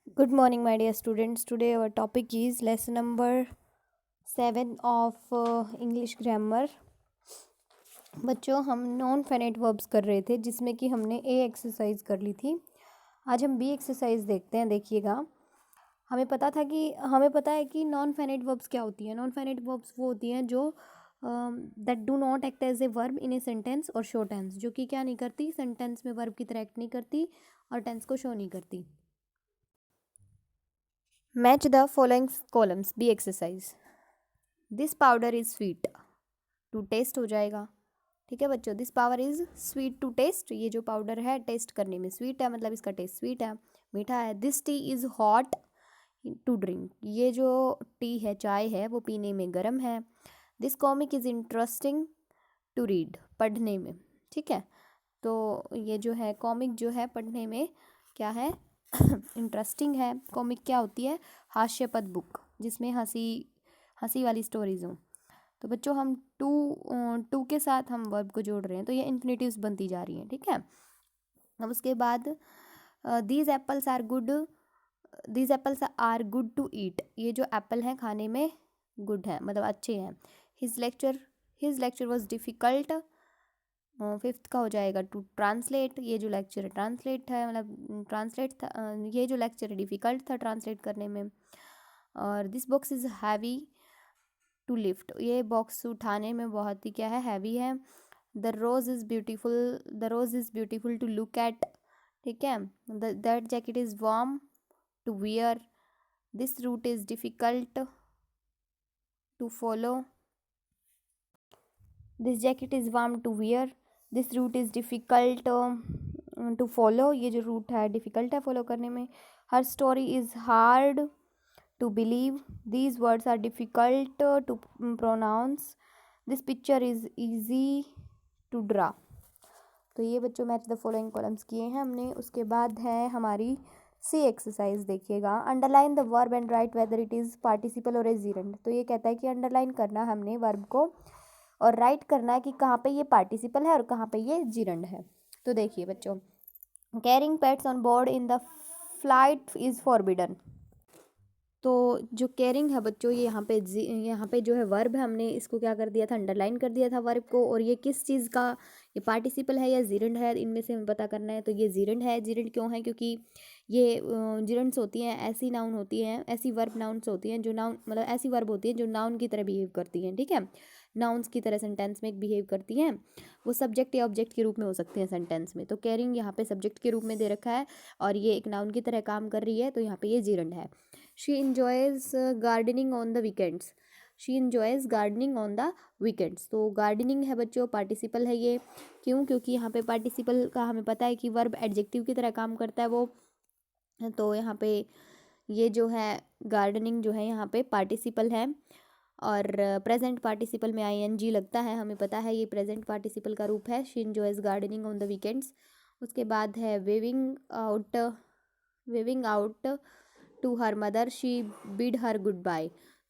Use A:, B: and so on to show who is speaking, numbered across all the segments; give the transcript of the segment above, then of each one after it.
A: Good morning, my dear students. Today our topic is lesson number 7 of English grammar. बच्चों, हम non finite verbs कर रहे थे जिसमें कि हमने ए एक्सरसाइज कर ली थी। आज हम बी एक्सरसाइज देखते हैं। देखिएगा, हमें पता है कि नॉन फाइनाइट वर्ब्स क्या होती हैं। नॉन फाइनाइट वर्ब्स वो होती हैं जो that do not act as a verb in a sentence और शो टेंस, जो कि क्या नहीं करती, सेंटेंस में वर्ब की तरह एक्ट नहीं करती और टेंस को शो नहीं करती। Match the following columns, B exercise. This powder is sweet to taste हो जाएगा। ठीक है बच्चों, this power is sweet to taste. ये जो पाउडर है टेस्ट करने में स्वीट है, मतलब इसका टेस्ट स्वीट है, मीठा है। This tea is hot to drink. ये जो टी है, चाय है, वो पीने में गर्म है। This comic is interesting to read, पढ़ने में। ठीक है, तो ये जो है कॉमिक जो है पढ़ने में क्या है इंटरेस्टिंग है। कॉमिक क्या होती है? हास्यपद बुक जिसमें हंसी हंसी वाली स्टोरीज हों। तो बच्चों, हम टू के साथ हम वर्ब को जोड़ रहे हैं, तो ये इन्फिनेटिव्स बनती जा रही हैं। ठीक है, अब उसके बाद these apples are good, these apples are good to eat. ये जो एप्पल हैं खाने में गुड है, मतलब अच्छे हैं। His lecture was difficult. Fifth का हो जाएगा टू ट्रांसलेट। ये जो लेक्चर है ट्रांसलेट है, मतलब ट्रांसलेट था। ये जो लेक्चर है डिफ़िकल्ट था ट्रांसलेट करने में। और this box is heavy to lift. ये बॉक्स उठाने में बहुत ही क्या है, हैवी है। The rose is beautiful, the rose is beautiful to look at. ठीक है, that jacket is warm to wear. This route is difficult to follow. This jacket is warm to wear. This route is difficult to follow. ये जो route है difficult है follow करने में। Her story is hard to believe. These words are difficult to pronounce. This picture is easy to draw. तो ये बच्चों match the following columns किए हैं हमने। उसके बाद है हमारी सी एक्सरसाइज। देखिएगा, underline the verb and right whether it is participle और ए जीरेंड। तो ये कहता है कि अंडरलाइन करना हमने वर्ब को और राइट करना है कि कहाँ पे ये पार्टिसिपल है और कहाँ पे ये जीरंड है। तो देखिए बच्चों, carrying pets on board in the flight is forbidden. तो जो केयरिंग है बच्चों, ये यहाँ पे जो है वर्ब है, हमने इसको क्या कर दिया था, अंडरलाइन कर दिया था वर्ब को। और ये किस चीज़ का, ये पार्टिसिपल है या जीरेंड है, इनमें से हमें पता करना है। तो ये जीरेंड है। जीरेंड क्यों है? क्योंकि ये जीरेंड्स होती हैं, ऐसी नाउन होती हैं, ऐसी वर्ब नाउन्स होती हैं जो नाउन, मतलब ऐसी वर्ब होती हैं जो नाउन की तरह बिहेव करती हैं। ठीक है, नाउन्स की तरह सेंटेंस में बिहेव करती हैं। वो सब्जेक्ट या ऑब्जेक्ट के रूप में हो सकती हैं सेंटेंस में। तो कैरिंग यहाँ पे सब्जेक्ट के रूप में दे रखा है और ये एक नाउन की तरह काम कर रही है, तो यहाँ पे ये जीरेंड है। She enjoys gardening on the weekends. She enjoys gardening on the weekends. तो गार्डनिंग है बच्चों, पार्टिसिपल है ये। क्यों? क्योंकि यहाँ पे पार्टिसिपल का हमें पता है कि वर्ब एडजेक्टिव की तरह काम करता है वो। तो यहाँ पे ये जो है गार्डनिंग जो है यहाँ पे पार्टिसिपल है और प्रेजेंट पार्टिसिपल में आईएनजी लगता है, हमें पता है ये प्रेजेंट पार्टिसिपल का रूप है। She enjoys gardening on the weekends. उसके बाद है waving out to her mother she bid her good bye.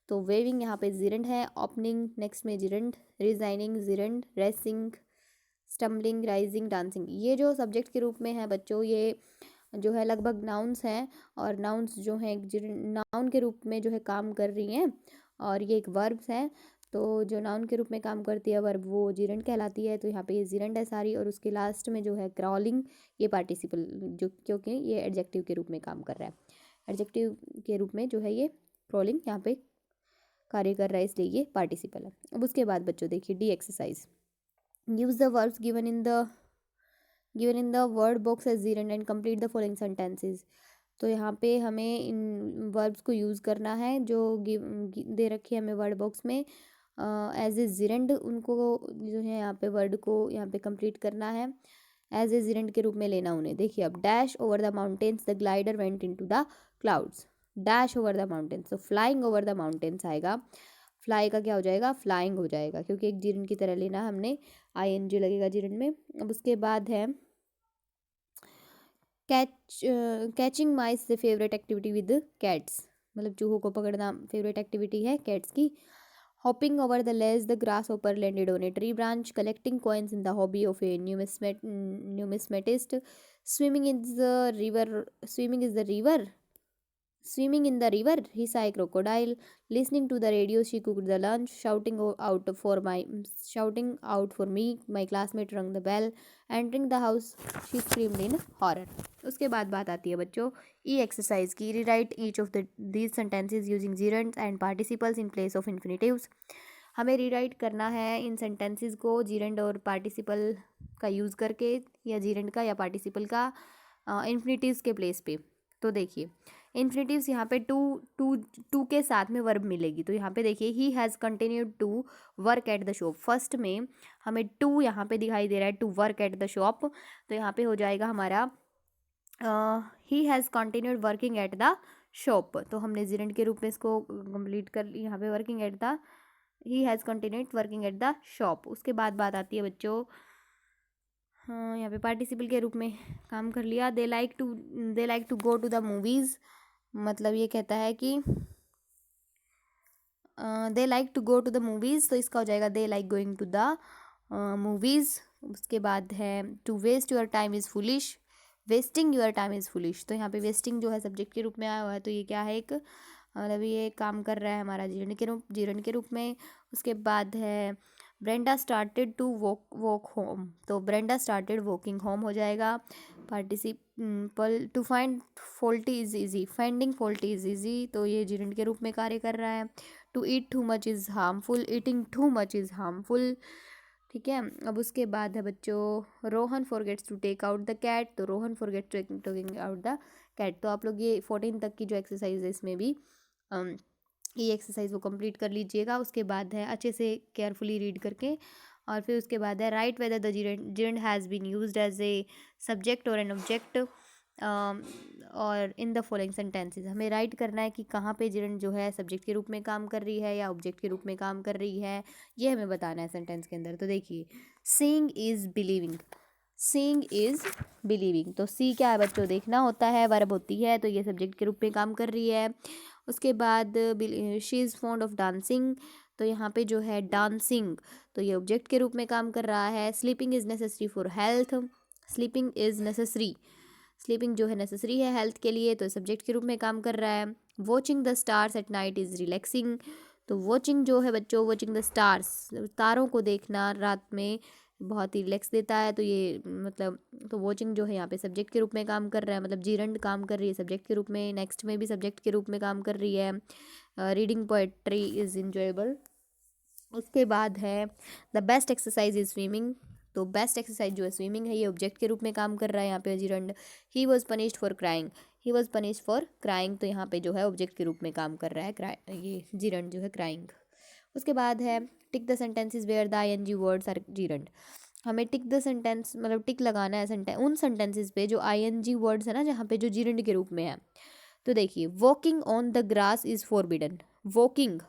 A: तो वेविंग यहाँ पे जिरंड है। ओपनिंग नेक्स्ट में gerund. Resigning gerund. Racing, stumbling, rising, dancing, ये जो सब्जेक्ट के रूप में है बच्चों, ये जो है लगभग नाउन्स हैं। और नाउन्स जो हैं नाउन के रूप में जो है काम कर रही हैं और ये एक वर्ब्स हैं। तो जो नाउन के रूप में काम करती है वर्ब, वो जिरंड कहलाती है। तो यहाँ पे ये जिरंड है सारी। और उसके लास्ट में जो है क्रॉलिंग, ये पार्टिसिपल, जो क्योंकि ये एडजेक्टिव के रूप में काम कर रहा है। एडजेक्टिव के रूप में जो है ये क्रॉलिंग यहाँ पे कार्य कर रहा है, इसलिए ये पार्टिसिपल है। अब उसके बाद बच्चों देखिए D exercise. Use the verbs given in the word box as gerund and complete the following sentences. तो यहाँ पे हमें इन वर्ब्स को यूज़ करना है जो दे रखी है हमें वर्ड बॉक्स में एज ए जीरेंड। उनको जो है यहाँ पे वर्ड को यहाँ पे कंप्लीट करना है, एज ए जीरेंड के रूप में लेना उन्हें। देखिए, अब dash over the mountains the glider went into the clouds. Dash over the mountains, तो फ्लाइंग ओवर द माउंटेन्स आएगा। फ्लाई का क्या हो जाएगा, फ्लाइंग हो जाएगा, क्योंकि एक जीरेंड की तरह लेना हमने, आईएनजी लगेगा जीरेंड में। अब उसके बाद है catching mice the favourite activity with cats, मतलब चूहों को पकड़ना फेवरेट एक्टिविटी है कैट्स की। Hopping over the ledge the grasshopper landed on a tree branch. Collecting coins in the hobby of a numismatist. Swimming is the river, swimming is the river Swimming in the river, he saw a crocodile. Listening to the radio, she cooked the lunch. Shouting out for me, my classmate rang the bell. Entering the house, she screamed in horror. उसके बाद बात आती है बच्चों E exercise की. Rewrite each of the these sentences using gerunds and participles in place of infinitives. हमें rewrite करना है इन सेंटेंसेस को जीरेंड और पार्टिसिपल का यूज़ करके, या जीरेंड का या पार्टिसिपल का इन्फिनेटिव्स के प्लेस पे. तो देखिए इन्फिनेटिव्स यहाँ पे टू के साथ में वर्ब मिलेगी. तो यहाँ पे देखिए he has continued to work at the shop. First में हमें टू यहाँ पे दिखाई दे रहा है, to work at the shop. तो यहाँ पे हो जाएगा हमारा he has continued working at the shop. तो हमने जीरेंड के रूप में इसको कंप्लीट कर ली. यहाँ पे working at the, he has continued working at the shop. उसके बाद बात आती है बच्चों हाँ यहाँ पे पार्टिसिपल के रूप में काम कर लिया. They like to go to the movies. मतलब ये कहता है कि they like to go to the movies. तो इसका हो जाएगा they like going to the movies. उसके बाद है to waste your time is foolish. Wasting your time is foolish. तो यहाँ पे वेस्टिंग जो है सब्जेक्ट के रूप में आया हुआ है. तो ये क्या है, एक मतलब ये काम कर रहा है हमारा जीरण के रूप में. उसके बाद है Brenda started to walk home. तो ब्रेंडा स्टार्टेड वॉकिंग होम हो जाएगा. Participle to find faulty is easy. Finding faulty is easy. तो ये जीरण के रूप में कार्य कर रहा है. To eat too much is harmful. Eating too much is harmful. ठीक है. अब उसके बाद है बच्चों Rohan forgets to take out the cat. तो Rohan forgets taking out the cat. तो आप लोग ये 14 तक की जो एक्सरसाइज है इसमें भी ये एक्सरसाइज वो कंप्लीट कर लीजिएगा. उसके बाद है अच्छे से केयरफुली रीड करके, और फिर उसके बाद है write whether the gerund has been used as a subject or an object or in the following sentences. हमें राइट करना है कि कहाँ पे जिरेंड जो है सब्जेक्ट के रूप में काम कर रही है या ऑब्जेक्ट के रूप में काम कर रही है, ये हमें बताना है सेंटेंस के अंदर. तो देखिए seeing is believing. Seeing is believing. तो सी क्या है बच्चों, देखना होता है, वर्ब होती है. तो ये सब्जेक्ट के रूप में काम कर रही है. उसके बाद she is fond of dancing. तो यहाँ पे जो है डांसिंग, तो ये ऑब्जेक्ट के रूप में काम कर रहा है. Sleeping is necessary for health. Sleeping is necessary. Sleeping जो है नेसेसरी है हेल्थ के लिए, तो सब्जेक्ट के रूप में काम कर रहा है. Watching the stars at night is relaxing. तो वॉचिंग जो है बच्चों, वॉचिंग द स्टार्स, तारों को देखना रात में बहुत ही रिलैक्स देता है. तो ये मतलब तो वॉचिंग जो है यहाँ पे सब्जेक्ट के रूप में काम कर रहा है, मतलब जीरंड काम कर रही है सब्जेक्ट के रूप में. नेक्स्ट में भी सब्जेक्ट के रूप में काम कर रही है. Reading poetry is enjoyable. उसके बाद है the best exercise is swimming. तो बेस्ट एक्सरसाइज जो है स्विमिंग है, ये ऑब्जेक्ट के रूप में काम कर रहा है यहाँ पे gerund. He was punished for crying. He was punished for crying. तो यहाँ पे जो है ऑब्जेक्ट के रूप में काम कर रहा है ये जीरंड जो है क्राइंग. उसके बाद है tick the sentences where the I N G words are gerund. हमें टिक द सेंटेंस मतलब टिक लगाना है उन सेंटेंसेस पे जो आईएनजी वर्ड्स है ना, जहाँ पे जो जीरंड के रूप में है. तो देखिए walking on the grass is forbidden. Walking,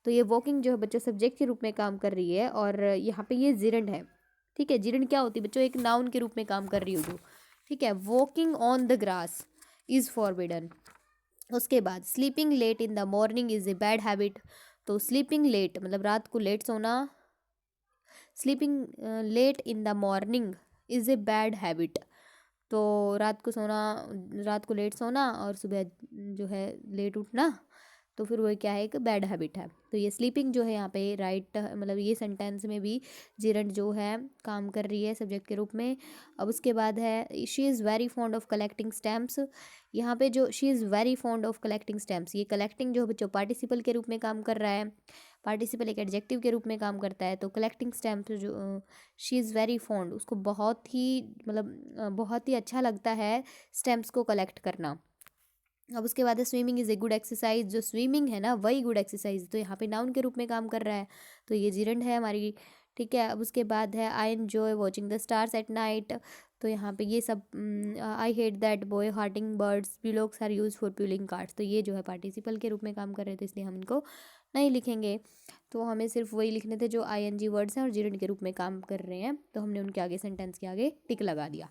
A: तो ये वॉकिंग जो है बच्चों सब्जेक्ट के रूप में काम कर रही है, और यहाँ पे ये जीरंड है. ठीक है, जीरंड क्या होती है बच्चों, एक नाउन के रूप में काम कर रही हो जो. ठीक है, walking on the grass is forbidden. उसके बाद sleeping late in the morning is a bad habit. तो स्लीपिंग लेट मतलब रात को लेट सोना. Sleeping late in the morning is a bad habit. तो रात को लेट सोना और सुबह जो है लेट उठना, तो फिर वो क्या है, एक बैड हैबिट है. तो ये स्लीपिंग जो है यहाँ पे राइट मतलब ये सेंटेंस में भी जीरंड जो है काम कर रही है सब्जेक्ट के रूप में. अब उसके बाद है she is very fond of collecting stamps. यहाँ पे जो she is very fond of collecting stamps, ये कलेक्टिंग जो बच्चों पार्टिसिपल के रूप में काम कर रहा है. पार्टिसिपल एक एडजेक्टिव के रूप में काम करता है. तो कलेक्टिंग स्टैम्प्स जो शी इज़ वेरी फॉन्ड, उसको बहुत ही मतलब बहुत ही अच्छा लगता है स्टैम्प्स को कलेक्ट करना. अब उसके बाद है swimming is a good exercise. जो स्विमिंग है ना वही गुड एक्सरसाइज. तो यहाँ पे नाउन के रूप में काम कर रहा है, तो ये जीरंड है हमारी. ठीक है, अब उसके बाद है I enjoy watching the stars at night. तो यहाँ पे ये सब I hate that boy hurting birds bullocks are use for pulling carts. तो ये जो है पार्टिसिपल के रूप में काम कर रहे थे, इसलिए हम इनको नहीं लिखेंगे. तो हमें सिर्फ वही लिखने थे जो आई वर्ड्स हैं और जीरंड के रूप में काम कर रहे हैं. तो हमने उनके आगे सेंटेंस के आगे टिक लगा दिया.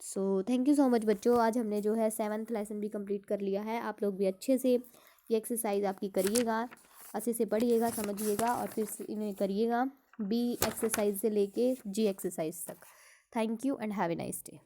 A: So thank you so much बच्चों. आज हमने जो है 7th लेसन भी कंप्लीट कर लिया है. आप लोग भी अच्छे से ये एक्सरसाइज आपकी करिएगा, अच्छे से पढ़िएगा, समझिएगा और फिर इन्हें करिएगा बी एक्सरसाइज से लेके जी एक्सरसाइज तक. Thank you and have a nice day.